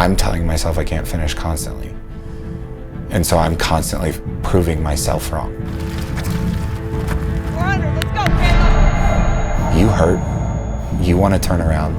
I'm telling myself I can't finish constantly. And so I'm constantly proving myself wrong. 400, let's go, Caleb! You hurt, you want to turn around,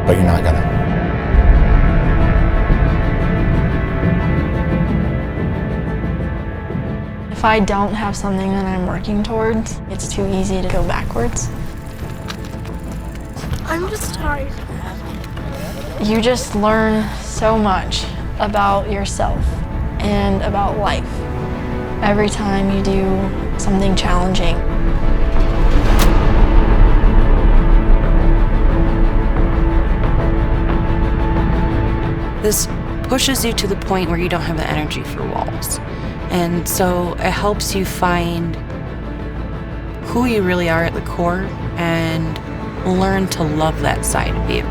but you're not gonna. If I don't have something that I'm working towards, it's too easy to go backwards. I'm just tired. You just learn so much about yourself and about life every time you do something challenging. This pushes you to the point where you don't have the energy for walls. And so it helps you find who you really are at the core and learn to love that side of you.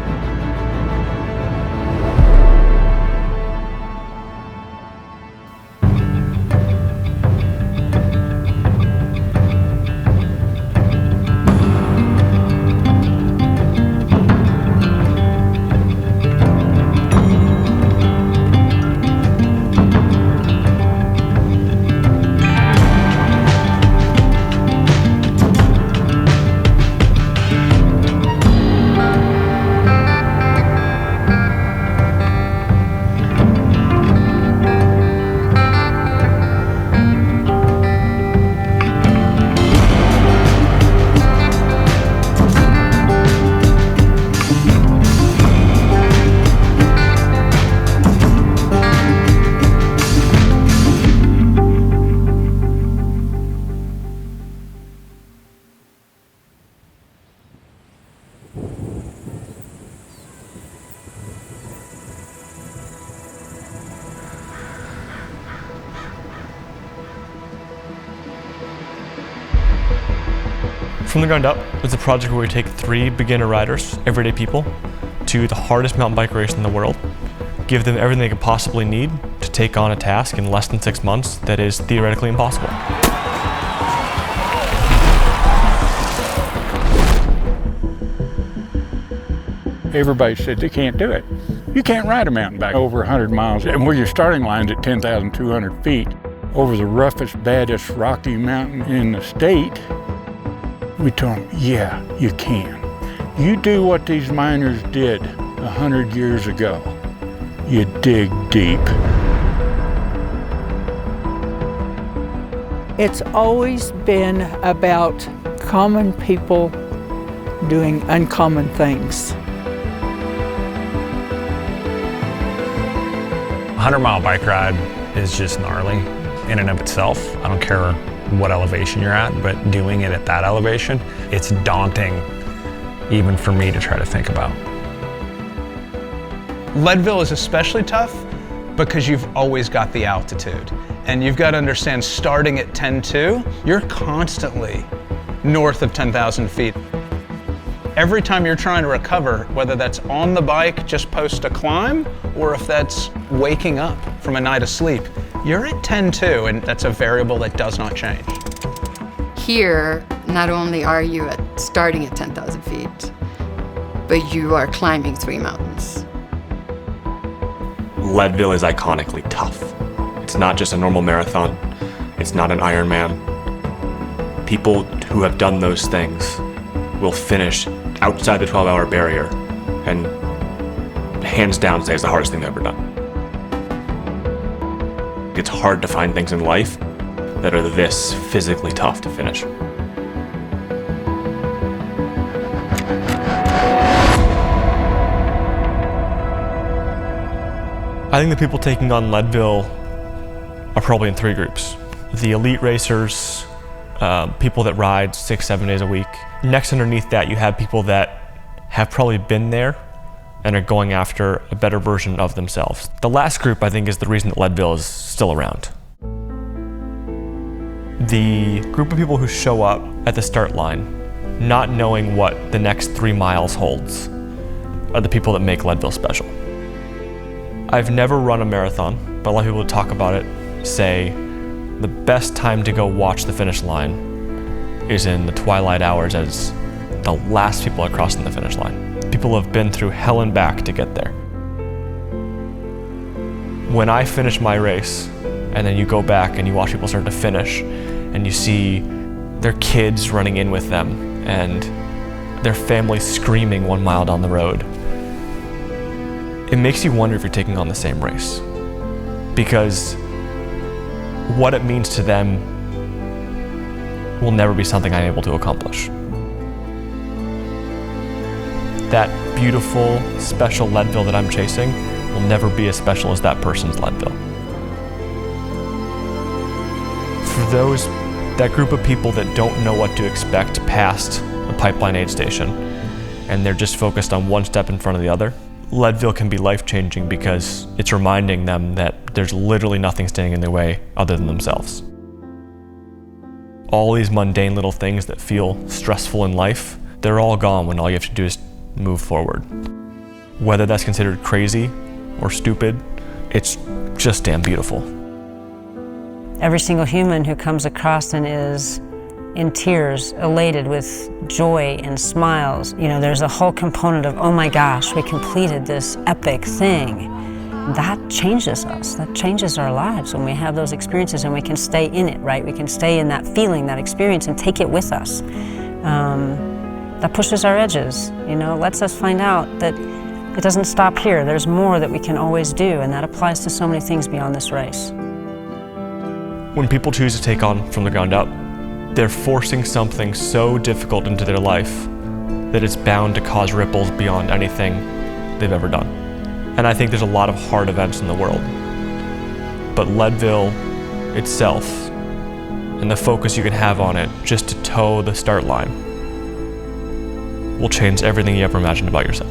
From the Ground Up is a project where we take 3 beginner riders, everyday people, to the hardest mountain bike race in the world, give them everything they could possibly need to take on a task in less than 6 months that is theoretically impossible. Everybody said they can't do it. You can't ride a mountain bike over 100 miles, and where your starting line's at 10,200 feet, over the roughest, baddest Rocky Mountain in the state. We told them, yeah, you can. You do what these miners did 100 years ago. You dig deep. It's always been about common people doing uncommon things. 100-mile bike ride is just gnarly in and of itself. I don't care what elevation you're at, but doing it at that elevation, it's daunting even for me to try to think about. Leadville is especially tough because you've always got the altitude. And you've got to understand, starting at 10.2, you're constantly north of 10,000 feet. Every time you're trying to recover, whether that's on the bike just post a climb, or if that's waking up from a night of sleep, you're at 10.2, and that's a variable that does not change. Here, not only are you starting at 10,000 feet, but you are climbing 3 mountains. Leadville is iconically tough. It's not just a normal marathon. It's not an Ironman. People who have done those things will finish outside the 12-hour barrier and hands down say it's the hardest thing they've ever done. It's hard to find things in life that are this physically tough to finish. I think the people taking on Leadville are probably in 3 groups. The elite racers, people that ride 6-7 days a week. Next underneath that, you have people that have probably been there and are going after a better version of themselves. The last group, I think, is the reason that Leadville is still around. The group of people who show up at the start line, not knowing what the next 3 miles holds, are the people that make Leadville special. I've never run a marathon, but a lot of people who talk about it say the best time to go watch the finish line is in the twilight hours as the last people are crossing the finish line. People have been through hell and back to get there. When I finish my race, and then you go back and you watch people start to finish, and you see their kids running in with them, and their family screaming 1 mile down the road, it makes you wonder if you're taking on the same race. Because what it means to them will never be something I'm able to accomplish. That beautiful, special Leadville that I'm chasing will never be as special as that person's Leadville. For that group of people that don't know what to expect past a pipeline aid station, and they're just focused on one step in front of the other, Leadville can be life-changing because it's reminding them that there's literally nothing standing in their way other than themselves. All these mundane little things that feel stressful in life, they're all gone when all you have to do is move forward. Whether that's considered crazy or stupid, it's just damn beautiful. Every single human who comes across and is in tears, elated with joy and smiles, there's a whole component of, oh my gosh, we completed this epic thing. That changes us, that changes our lives when we have those experiences and we can stay in it, right? We can stay in that feeling, that experience, and take it with us. That pushes our edges, lets us find out that it doesn't stop here. There's more that we can always do, and that applies to so many things beyond this race. When people choose to take on from the ground up, they're forcing something so difficult into their life that it's bound to cause ripples beyond anything they've ever done. And I think there's a lot of hard events in the world. But Leadville itself, and the focus you can have on it just to toe the start line, will change everything you ever imagined about yourself.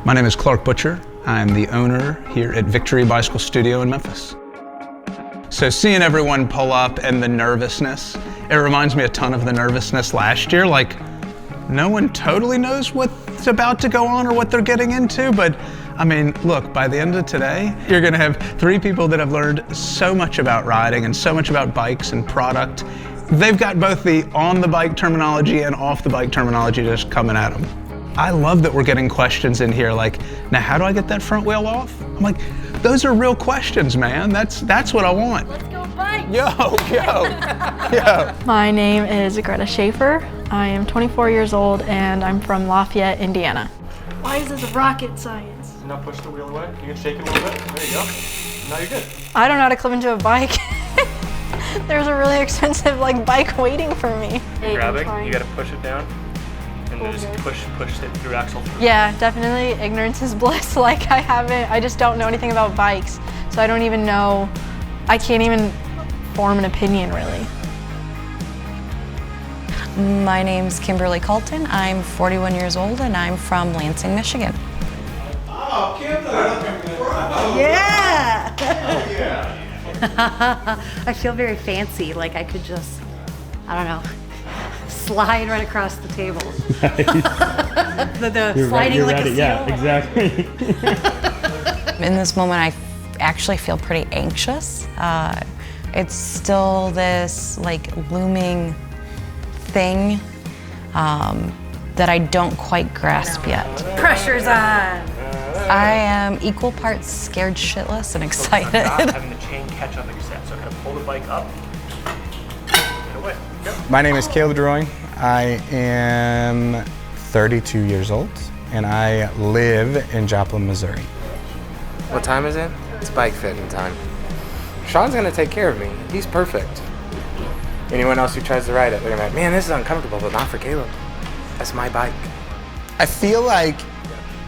My name is Clark Buscher. I'm the owner here at Victory Bicycle Studio in Memphis. So seeing everyone pull up and the nervousness, it reminds me a ton of the nervousness last year. Like, no one totally knows what's about to go on or what they're getting into, but I mean, look, by the end of today, you're gonna have 3 people that have learned so much about riding and so much about bikes and product. They've got both the on the bike terminology and off the bike terminology just coming at them. I love that we're getting questions in here like, now how do I get that front wheel off? I'm like, those are real questions, man. That's what I want. Let's go bike! Yo. My name is Greta Shaffer. I am 24 years old and I'm from Lafayette, Indiana. Why is this rocket science? Now push the wheel away. You can shake it a little bit. There you go. Now you're good. I don't know how to clip into a bike. There's a really expensive bike waiting for me. Grab it, you gotta push it down. And then just push it through axle through. Yeah, definitely ignorance is bliss. I just don't know anything about bikes. So I don't even know, I can't even form an opinion really. My name's Kimberly Callton. I'm 41 years old and I'm from Lansing, Michigan. Oh, Kimberly! Yeah! Oh, yeah! I feel very fancy, like I could just, I don't know, slide right across the table. Nice. the sliding like a seal. Yeah, exactly. In this moment, I actually feel pretty anxious. It's still this looming thing that I don't quite grasp yet. Pressure's on. I am equal parts scared shitless and excited. Not having the chain catch up like you said, so kind of pull the bike up. Get away. Go. My name is Caleb DeRoin. I am 32 years old, and I live in Joplin, Missouri. What time is it? It's bike fitting time. Sean's gonna take care of me. He's perfect. Anyone else who tries to ride it, they're gonna be like, man, this is uncomfortable, but not for Caleb. That's my bike. I feel like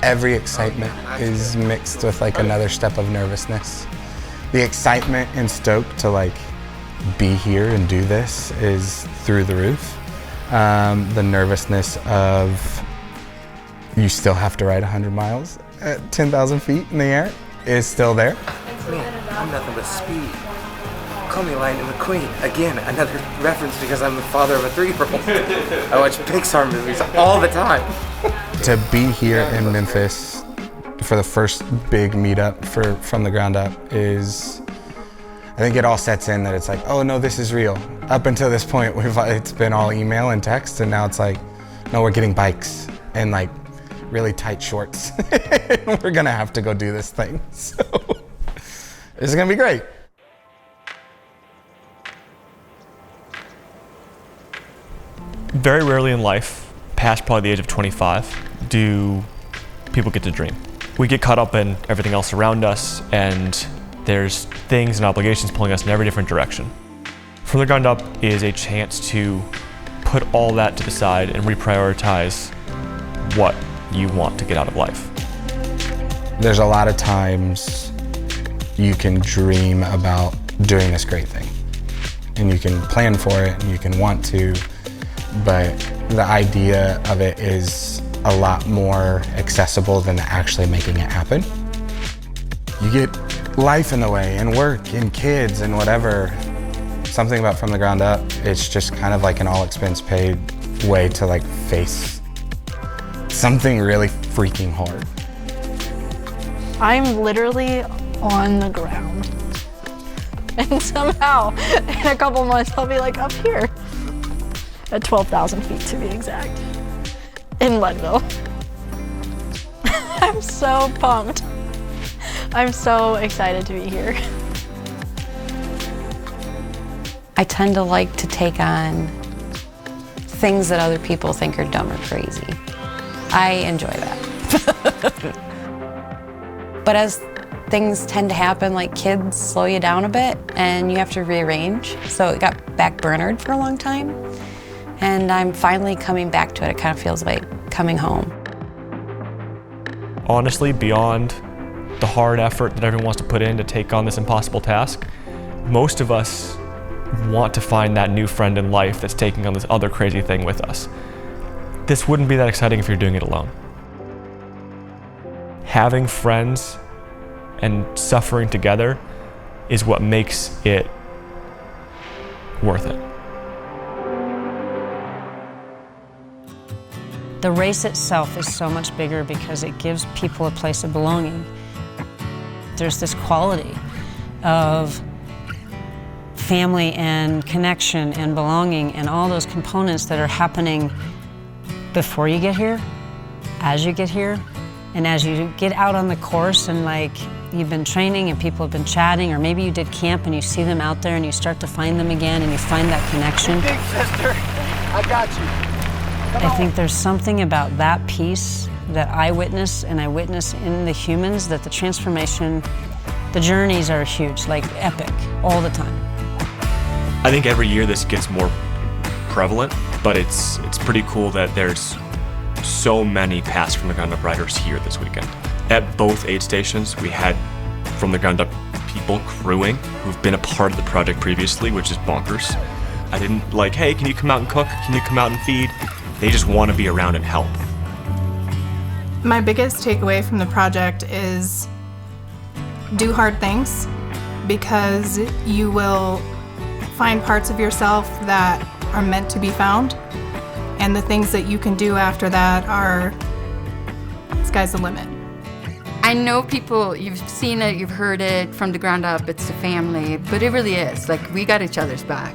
every excitement is mixed with another step of nervousness. The excitement and stoke to be here and do this is through the roof. The nervousness of you still have to ride 100 miles at 10,000 feet in the air is still there. Man, I'm nothing but speed. Call me Lightning McQueen. Again, another reference because I'm the father of a 3-year-old. I watch Pixar movies all the time. To be here in Memphis for the first big meetup from the ground up is think it all sets in that it's like, oh no, this is real. Up until this point, it's been all email and text, and now it's like, no, we're getting bikes and like really tight shorts. We're gonna have to go do this thing. So it's gonna be great. Very rarely in life, past probably the age of 25, do people get to dream. We get caught up in everything else around us, and there's things and obligations pulling us in every different direction. From the Ground Up is a chance to put all that to the side and reprioritize what you want to get out of life. There's a lot of times you can dream about doing this great thing, and you can plan for it and you can want to, but the idea of it is a lot more accessible than actually making it happen. You get life in the way, and work, and kids, and whatever. Something about From the Ground Up, it's just kind of like an all expense paid way to like face something really freaking hard. I'm literally on the ground. And somehow, in a couple months, I'll be like up here. At 12,000 feet to be exact. In Leadville. I'm so pumped. I'm so excited to be here. I tend to like to take on things that other people think are dumb or crazy. I enjoy that. But as things tend to happen, like kids slow you down a bit and you have to rearrange. So it got backburnered for a long time. And I'm finally coming back to it. It kind of feels like coming home. Honestly, beyond the hard effort that everyone wants to put in to take on this impossible task, most of us want to find that new friend in life that's taking on this other crazy thing with us. This wouldn't be that exciting if you're doing it alone. Having friends and suffering together is what makes it worth it. The race itself is so much bigger because it gives people a place of belonging. There's this quality of family and connection and belonging and all those components that are happening before you get here, as you get here, and as you get out on the course and like you've been training and people have been chatting, or maybe you did camp and you see them out there and you start to find them again and you find that connection. Big sister, I got you. I think there's something about that piece that I witness, and I witness in the humans, that the transformation, the journeys are huge, like epic, all the time. I think every year this gets more prevalent, but it's pretty cool that there's so many past From the Ground Up riders here this weekend. At both aid stations, we had From the Ground Up people crewing who've been a part of the project previously, which is bonkers. I didn't like, hey, can you come out and cook? Can you come out and feed? They just want to be around and help. My biggest takeaway from the project is do hard things, because you will find parts of yourself that are meant to be found, and the things that you can do after that are, sky's the limit. I know people, you've seen it, you've heard it from the ground up, it's the family, but it really is. Like, we got each other's back.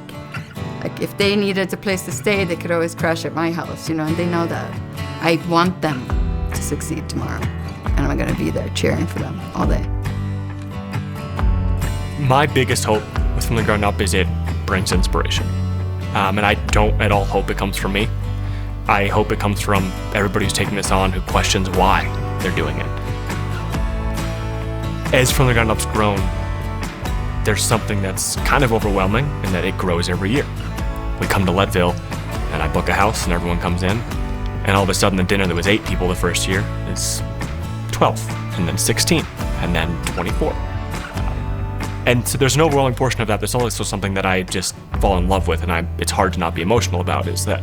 Like, if they needed a place to stay, they could always crash at my house, and they know that. I want them to succeed tomorrow, and I'm gonna be there cheering for them all day. My biggest hope with From the Ground Up is it brings inspiration. And I don't at all hope it comes from me. I hope it comes from everybody who's taking this on, who questions why they're doing it. As From the Ground Up's grown, there's something that's kind of overwhelming in that it grows every year. We come to Leadville, and I book a house, and everyone comes in, and all of a sudden the dinner that was 8 people the first year is 12, and then 16, and then 24. And so there's an overwhelming portion of that. There's also something that I just fall in love with, and it's hard to not be emotional about, is that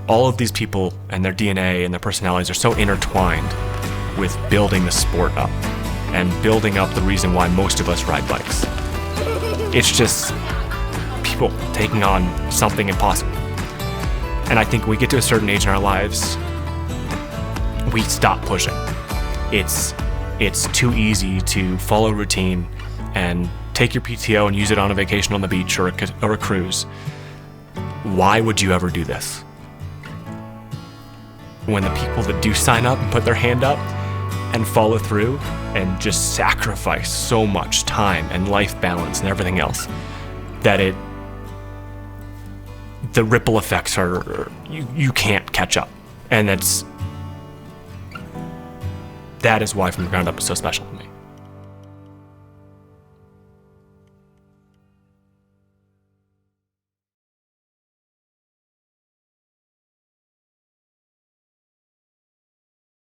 all of these people and their DNA and their personalities are so intertwined with building the sport up and building up the reason why most of us ride bikes. It's just people taking on something impossible. And I think we get to a certain age in our lives, we stop pushing. It's too easy to follow routine and take your PTO and use it on a vacation on the beach or a cruise. Why would you ever do this? When the people that do sign up and put their hand up and follow through and just sacrifice so much time and life balance and everything else, that the ripple effects are, you can't catch up. And that is why From the Ground Up is so special.